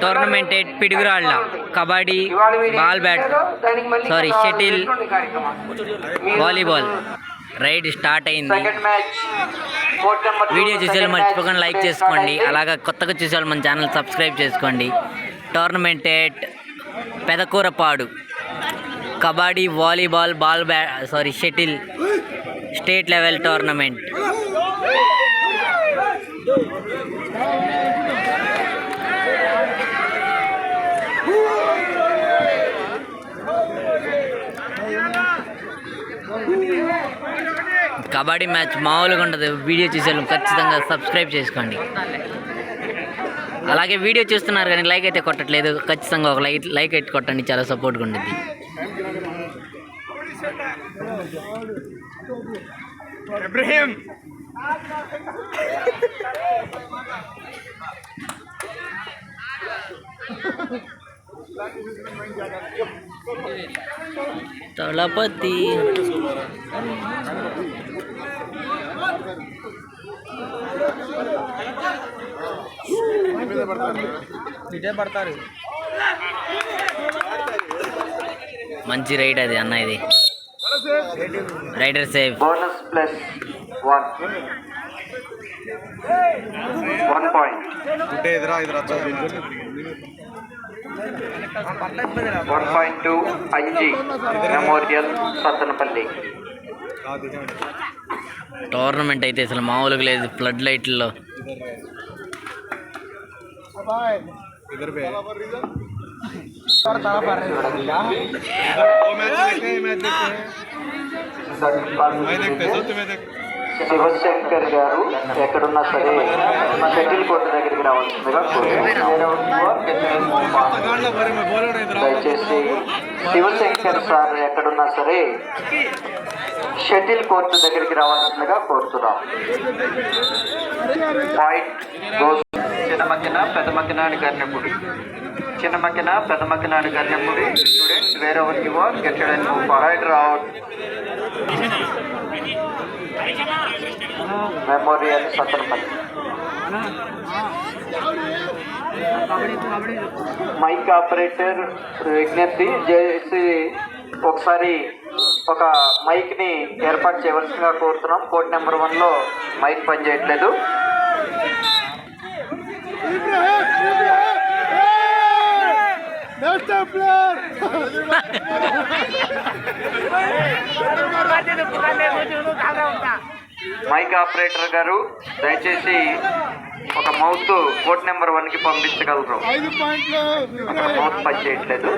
Tournament Piduguralla kabaddi ball bat shuttle volleyball raid start అయింది. Video చూసేవాళ్ళు మర్చిపోకుండా లైక్ చేసుకోండి. అలాగా కొత్తగా చూసేవాళ్ళు మన ఛానల్ సబ్స్క్రైబ్ చేసుకోండి. Tournament Pedakurapadu kabaddi volleyball ball bat shuttle state level tournament. Kabaddi match మామూలుగా ఉంటుంది. వీడియో చూసేవాళ్ళు ఖచ్చితంగా సబ్స్క్రైబ్ చేసుకోండి. అలాగే వీడియో చూస్తున్నారు కానీ లైక్ అయితే కొట్టట్లేదు, ఖచ్చితంగా ఒక లైక్ అయితే కొట్టండి, చాలా సపోర్ట్గా ఉంటుంది. ఇబ్రహీం తలపతి పడతారు. మంచి రైడ్ అది అన్న. ఇది rider safe. Bonus plus 1 point. 1.2 Anji memorial Sattenapalli. Tournament అయితే అసలు మామూలుగా లేదు. ఫ్లడ్ లైట్లలో శివశంకర్ గారు ఎక్కడున్నా సరే మా షటిల్ కోర్టు దగ్గరికి రావాల్సిందిగా దయచేసి శివశంకర్ సార్ ఎక్కడున్నా సరే షటిల్ కోర్టు దగ్గరికి రావాల్సిందిగా కోరుతున్నాం. పాయింట్ చిన్నమక్కిన పెద్దమక్కినాడు గన్నెపూడి. చిన్నమక్కిన పెద్దమక్కినాడు గన్నెపూడి స్టూడెంట్స్ వేరే ఎవరికి getted and move right out. Memorial Sattenapalli. Mike operator విజ్ఞప్తి చేసి ఒకసారి ఒక మైక్ ని ఏర్పాటు చేయవలసిందిగా కోరుతున్నాం. కోడ్ నెంబర్ 1లో మైక్ పనిచేయట్లేదు. మైక్ ఆపరేటర్ గారు దయచేసి ఒక మౌత్ కోడ్ నెంబర్ 1కి పంపించగలరు. అక్కడ మౌత్ పని చేయట్లేదు.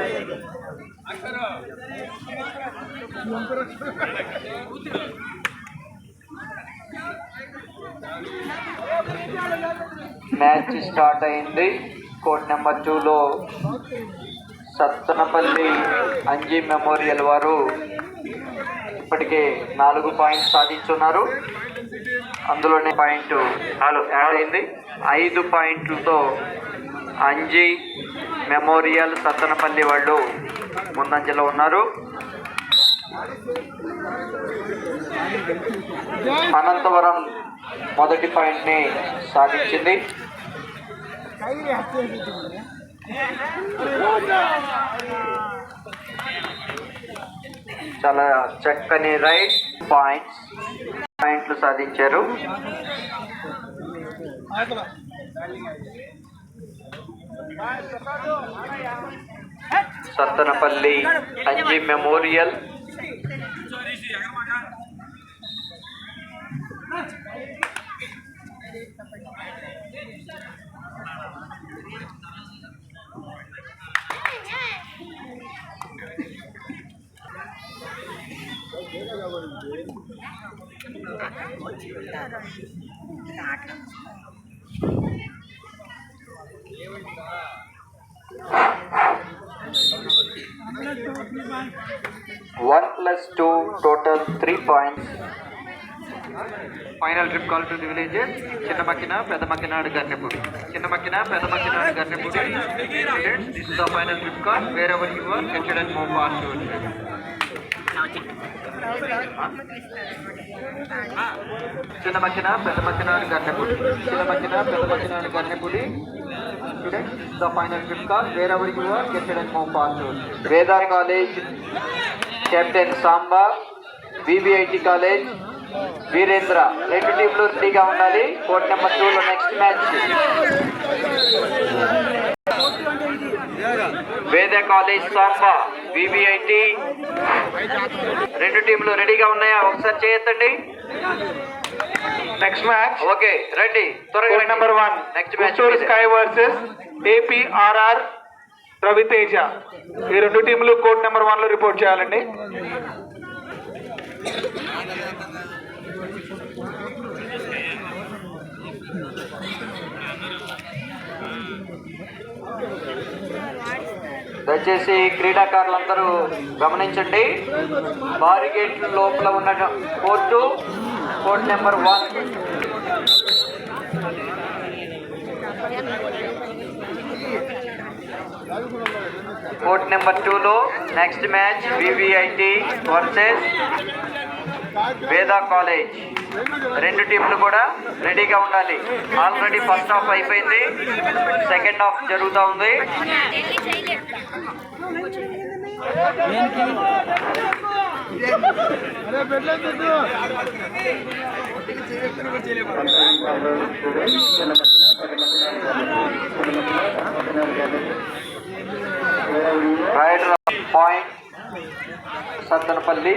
మ్యాచ్ స్టార్ట్ అయింది. కోడ్ నెంబర్ 2లో సత్తనపల్లి అంజీ మెమోరియల్ వారు ఇప్పటికే 4 పాయింట్స్ సాధించున్నారు. అందులోనే పాయింట్ యాడ్ అయింది. 5 పాయింట్లతో అంజీ మెమోరియల్ సత్తనపల్లి వాళ్ళు ముందంజలో ఉన్నారు. అనంతవరం మొదటి పాయింట్ని సాధించింది. చాలా చక్కని రైట్ పాయింట్లు సాధించారు. Sattenapalli Anji memorial One plus two total 3 points. Final trip call to the villages. Chinnamakina, Pedamakina, Garnepudi. Chinnamakina, Pedamakina, Garnepudi. Students, this is the final trip call. Wherever you are, get and move fast to it. Chinnamakina, Pedamakina, Garnepudi. Chinnamakina, Pedamakina, Garnepudi. students. The final trip card, wherever you are, get it and move forward. Veda College, Captain Samba, VVIT College, Virendra రెండు టీంలు రెడీగా ఉండాలి. Court number 2 లో next match Veda college Samba VVIT రెండు టీంలు రెడీగా ఉన్నాయా? ఒకసారి చేయొద్దండి. నెక్స్ట్ మ్యాచ్ ఓకే రండి త్వరగా. Court number 1 next match sky versus APRR Raviteja. ఈ రెండు టీంలు కోర్ట్ నెంబర్ 1 లో రిపోర్ట్ చేయాలండి. దయచేసి క్రీడాకారులందరూ గమనించండి. బారిగేట్ల లోపల ఉన్న కోర్ట్ నెంబర్ 1 కోర్ట్ నెంబర్ 2 లో next match VVIT versus Veda college. రెండు టీంలు కూడా రెడీగా ఉండాలి. ఆల్రెడీ ఫస్ట్ హాఫ్ అయిపోయింది, సెకండ్ హాఫ్ జరుగుతూ ఉంది. Raider point Sattenapalli.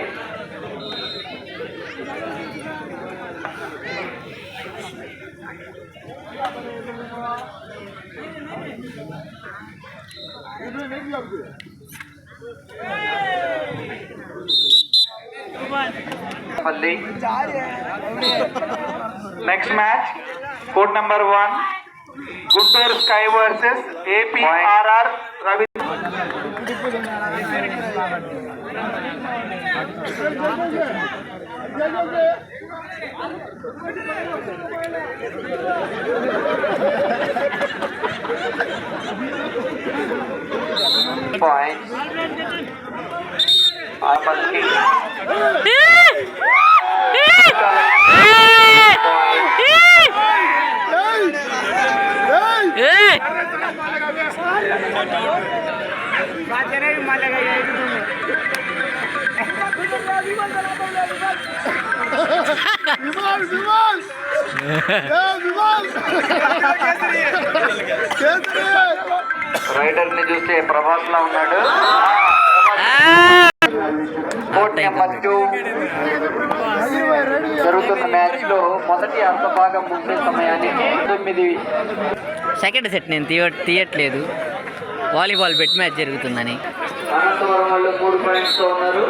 Next match court number 1 Guntur sky versus APRR Ravi. Point raider ని చూస్తే ప్రభాస్ లా ఉన్నాడు. కోర్ట్ నెంబర్ 2 జరుగుతున్న మ్యాచ్ లో మొదటి అర్ధ భాగం ముగిసే సమయానికి 9. సెకండ్ సెట్ నేను తీయట్లేదు, వాలీబాల్ బెట్ మ్యాచ్ జరుగుతుందని. అనంతవరం వాళ్ళు 3 పాయింట్స్ తో ఉన్నారు.